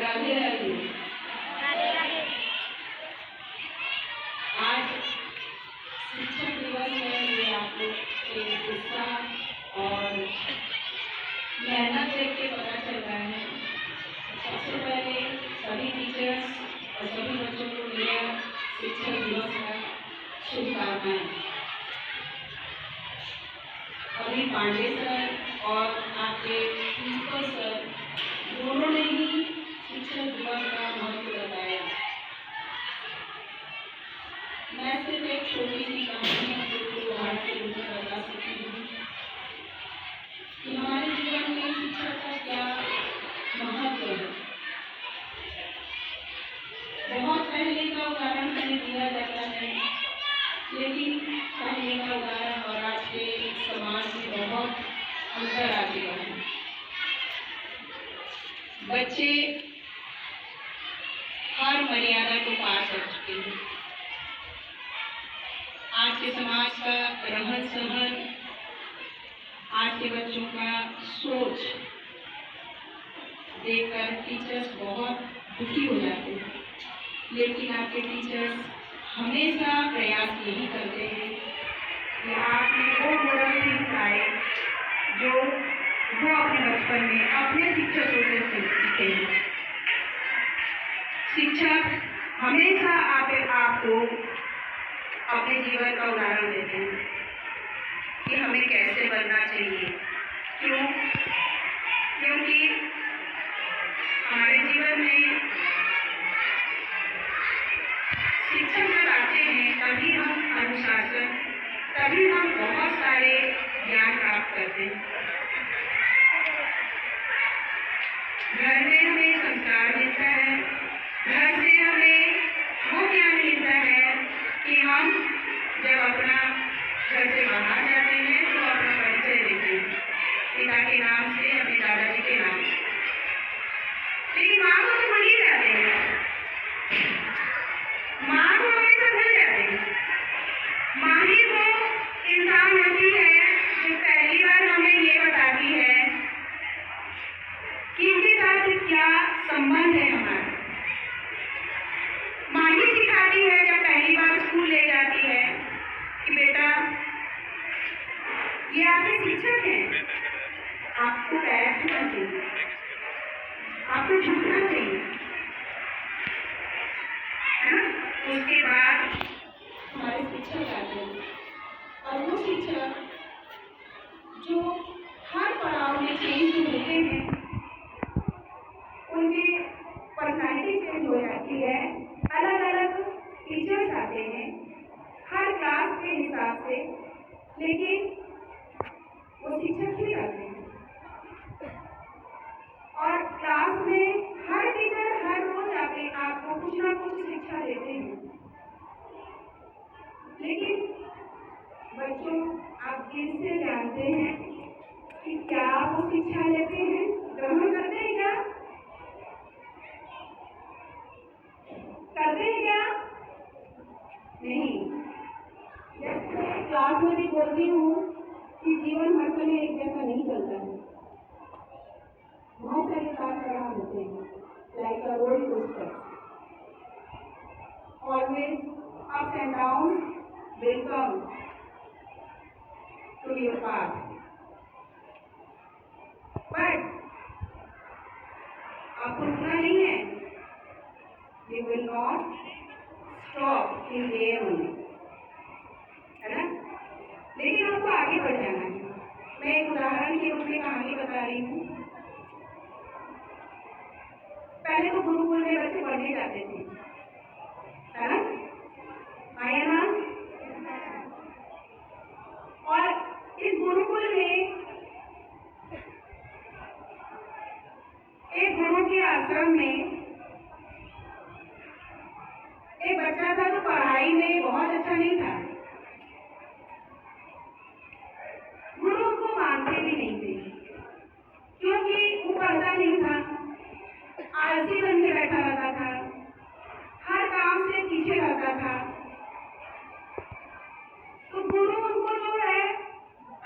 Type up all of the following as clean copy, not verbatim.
राधे राधे। आज शिक्षक दिवस है। ये आप लोग के उत्साह और मेहनत देख के पता चल रहा है। सबसे पहले सभी टीचर्स और सभी बच्चों को मेरा शिक्षक दिवस का शुभकामनाएं। अभी पांडे सर और आपके प्रिंसिपल सर दोनों ने ही शिक्षक दिवस का महत्व बताया। मैं सिर्फ एक छोटी सी कहानी आपको उदाहरण के रूप में बता सकती हूँ कि हमारे जीवन में शिक्षा का क्या महत्व है। बहुत पहले का उदाहरण मैंने दिया जाता है, लेकिन पहले का उदाहरण और आज के समाज में बहुत अंतर आ गया है। बच्चे हर मर्यादा को पार कर चुके हैं। आज के समाज का रहन सहन, आज के बच्चों का सोच देखकर टीचर्स बहुत दुखी हो जाते हैं। लेकिन आपके टीचर्स हमेशा प्रयास यही करते हैं कि आपने वो मोरल सिखाए जो वो अपने बचपन में अपने शिक्षकों से सीखते हैं। शिक्षक हमेशा आपको अपने जीवन का उदाहरण देते हैं कि हमें कैसे बनना चाहिए। क्योंकि हमारे जीवन में शिक्षक जब आते हैं तभी हम अनुशासन, तभी हम बहुत सारे ज्ञान प्राप्त करते हैं। घर में हमें संस्कार मिलता है, घर से हमें वो ज्ञान मिलता है कि हम जब अपना घर से बाहर जाते हैं तो अपना परिचय देते हैं, पिता के नाम से, अपने दादाजी के नाम से। लेकिन माँ को तो भूल ही जाते हैं, माँ को हमेशा भूल जाते हैं। माँ ही वो इंसान होती है जो पहली बार हमें ये बताती है कि उनके साथ क्या संबंध है हमारा। माँ ही सिखाती है जब पहली बार स्कूल ले जाती है कि बेटा ये आपके शिक्षक हैं, आपको बैठना चाहिए, आपको झुकना चाहिए, है ना। उसके बाद हमारे शिक्षक आते हैं और वो शिक्षक जो हर पड़ाव में चेंज होते हैं, उनकी पर्सनालिटी चेंज हो जाती है। अलग अलग टीचर्स आते हैं हर क्लास के हिसाब से, लेकिन वो शिक्षक ही आते हैं। और क्लास में हर टीचर हर रोज आके आपको कुछ ना कुछ शिक्षा देते हैं। लेकिन बच्चों, आप किससे जानते हैं कि क्या वो शिक्षा लेते हैं, ग्रहण करते हैं क्या, करते हैं क्या? नहीं। जैसे मैं क्लास में भी बोलती हूँ कि जीवन हर समय एक जैसा नहीं चलता है। बहुत सारे उतार चढ़ाव होते हैं, like a roller coaster. Always ups and down will come to your path, but आपको रुकना नहीं है। You will not stop in there only, है ना। लेकिन आपको आगे बढ़ जाना है। मैं एक उदाहरण के रूप में कहानी बता रही हूँ। पहले तो गुरुकुल में बच्चे पढ़ने जाते थे, है ना, आया ना। और इस गुरुकुल में एक गुरु के आश्रम में एक बच्चा था जो पढ़ाई में बहुत अच्छा नहीं था। गुरु उसको मानते भी नहीं थे, क्योंकि वो पढ़ता नहीं था, आलसी बन के बैठा रहता था, हर काम से पीछे रहता था। तो गुरु उनको जो है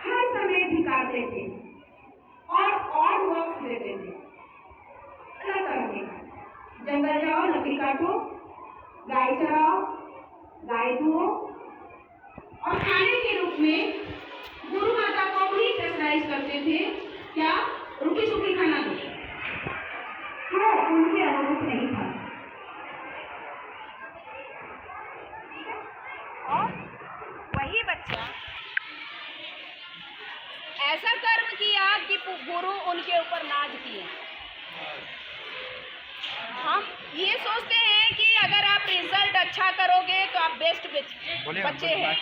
हर समय धिकारते थे और वर्क्स देते थे, अलग तरह के। जंगल जाओ, लकड़ी काटो, गाय चराओ, गाय धुओ, और खाने के रूप में गुरु माता को भी प्रेशराइज करते थे, क्या रूखी सूखी खाना दो, तो उनके अनुरूप नहीं था। और वही बच्चा ऐसा कर्म किया कि गुरु उनके ऊपर नाज किए। हम ये सोचते हैं कि अगर आप रिजल्ट अच्छा करोगे तो आप बेस्ट बच्चे हैं।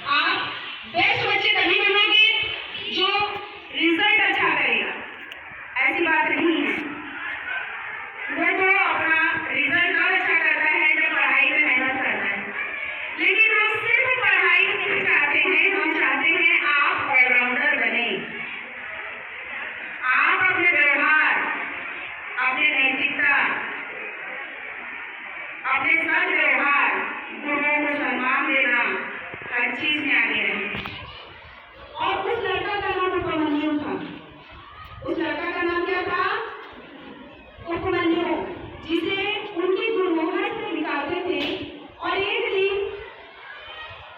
आप बेस्ट बच्चे तभी बनोगे जो रिजल्ट अच्छा करेगा, ऐसी बात नहीं है। वो जो अपना रिजल्ट और अच्छा करता है जब पढ़ाई में मेहनत करता है, लेकिन हम सिर्फ पढ़ाई नहीं चाहते हैं, हम चाहते हैं आप ऑलराउंडर बने। आप अपने व्यवहार, अपने नैतिकता, अपने सद व्यवहार, गुरुओं को सम्मान देना, हर चीज में आगे रहें। और उस लड़का का नाम उपमन्यु था। उस लड़का का नाम क्या था? उपमन्यु, जिसे उनके गुरु हर से निकालते थे। और एक दिन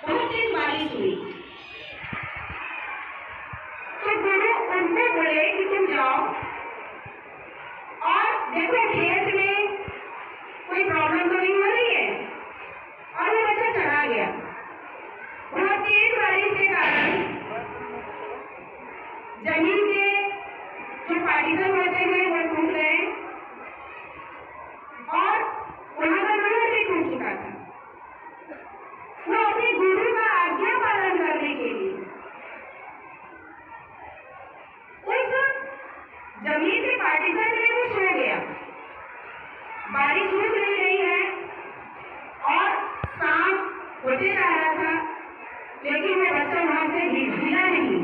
बहुत तेज बारिश हुई, तो गुरु उनको बोले कि तुम जाओ और देखो खेत में कोई प्रॉब्लम तो नहीं हो रही है। और वो बच्चा चला गया। बहुत तेज बारिश के कारण जमीन के जो पार्टिकल होते हैं वो टूट गए और वहां का नहर भी टूट चुका था। वो अपने गुरु का आज्ञा पालन करने के लिए उस जमीन के पार्टिकल में वो सो गया। बारिश रुक नहीं रही है और सांप होते जा रहा था, लेकिन वो बच्चा वहां से हिला नहीं।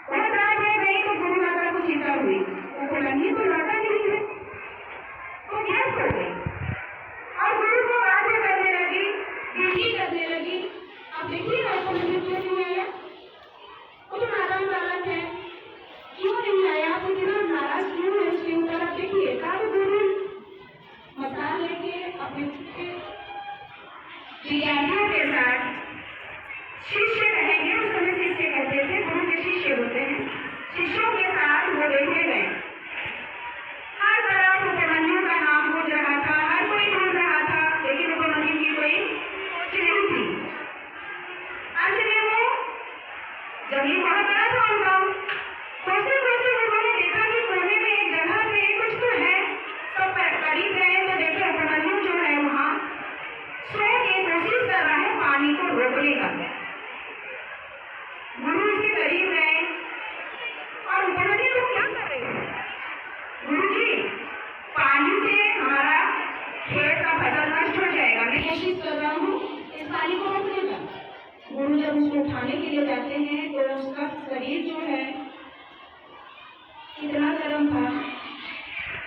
बहुत रात हो गई तो गुरु माता को चिंता हुई, वो बोलेंगे तो लौटा नहीं है, तो क्या कर गई। और गुरु को बातें करने लगी, ड्यूटी करने लगी। अब देखिए ना मुझे क्यों नहीं आया, वो तो नारायण बालक है, क्यों नहीं आया, आप इतना नाराज क्यों है उसके ऊपर। आप देखिए कब गुरु मसाल लेके अपने विद्यार्थियों के साथ शिष्य रहेंगे, उस समय शिष्य कहते थे, गुरु के शिष्य होते हैं, शिष्यों के साथ वो देखे गए। हर तरफ उपमन्यु का नाम गूंज रहा था, हर कोई ढूंढ रहा था, लेकिन उपमन्यु की कोई खोज नहीं थी। अंत में वो जमीन बहुत बड़ा था उनका, खोजते खोजते उन्होंने देखा कि कोने में एक जगह पे कुछ तो है। सब करीब गए तो देखे उपमन्यु जो है वहाँ सो के कोशिश कर रहा है पानी को रोकने का। गुरु उसके करीब गए और उपमन्यु लोग क्या कर रहे हैं? गुरु जी, पानी से हमारा खेत का फसल नष्ट हो जाएगा, मैं कोशिश कर रहा हूँ इस पानी को रोकने का। गुरु जब उसको उठाने के लिए जाते हैं तो उसका शरीर जो है इतना गर्म था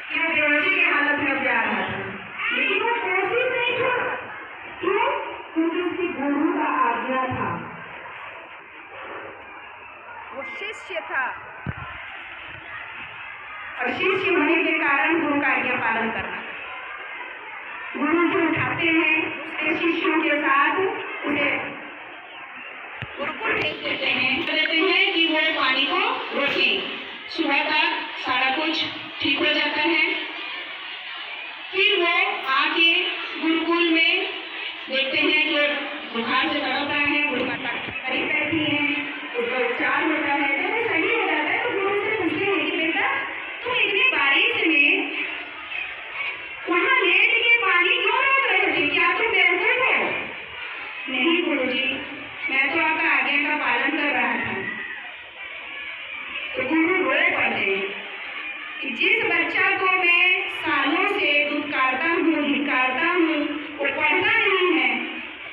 कि वो बेहोशी की हालत में जा रहा था, लेकिन वो कोशिश नहीं छोड़ा। क्यों? क्योंकि उसकी गुरु का आज्ञा था, वो शिष्य था। और शिष्य होने के कारण गुरु का आज्ञा पालन करना। गुरु से उठाते हैं, दूसरे शिष्यों के साथ उसे गुरुकुल भेज देते हैं कि वो पानी को रोकें। सुबह तक सारा कुछ ठीक हो जाता है। फिर वो आके गुरुकुल में देखते हैं कि बुखार से तड़प रहा है, गुरु माता करीब बैठी है, उसका उपचार होता है। जब वो सही हो जाता है तो गुरु से पूछते हैं कि बेटा तुम इतनी बारिश में वहाँ लेट के पानी क्यों रोक रहे थे, क्या तुम बेवकूफ हो? नहीं गुरुजी, मैं तो आपका आज्ञा का पालन कर रहा था। तो गुरु रोए पड़ते कि जिस बच्चा को मैं सालों से दुत्कारता हूँ, धिक्कारता हूँ, वो पढ़ता नहीं है,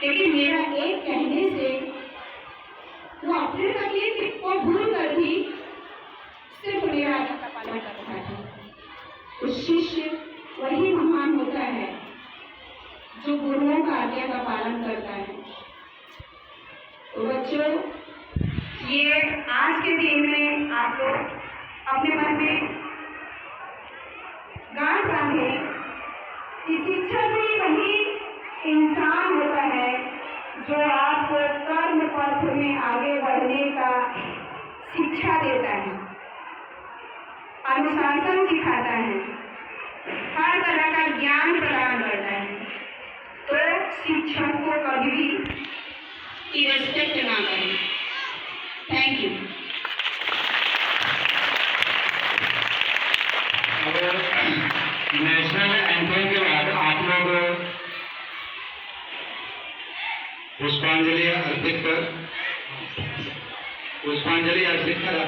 लेकिन मेरा एक कहने से वो अपने तकलीफ को भूल कर भी सिर्फ मेरा आज्ञा का पालन कर रहा है। तो शिष्य वही महान होता है जो गुरुओं का आज्ञा का पालन करता है। तो बच्चों, ये आज के दिन में आप लोग अपने मन में गांठ बांधे कि शिक्षक ही वही इंसान होता है जो आपको कर्म पथ में आगे बढ़ने का शिक्षा देता है, अनुशासन सिखाता है, हर तरह का ज्ञान प्रदान करता है। तो शिक्षक को कभी भी इरेस्पेक्ट ना करें। Thank you. नेशनल एंथम के बाद आप लोग पुष्पांजलि अर्पित कर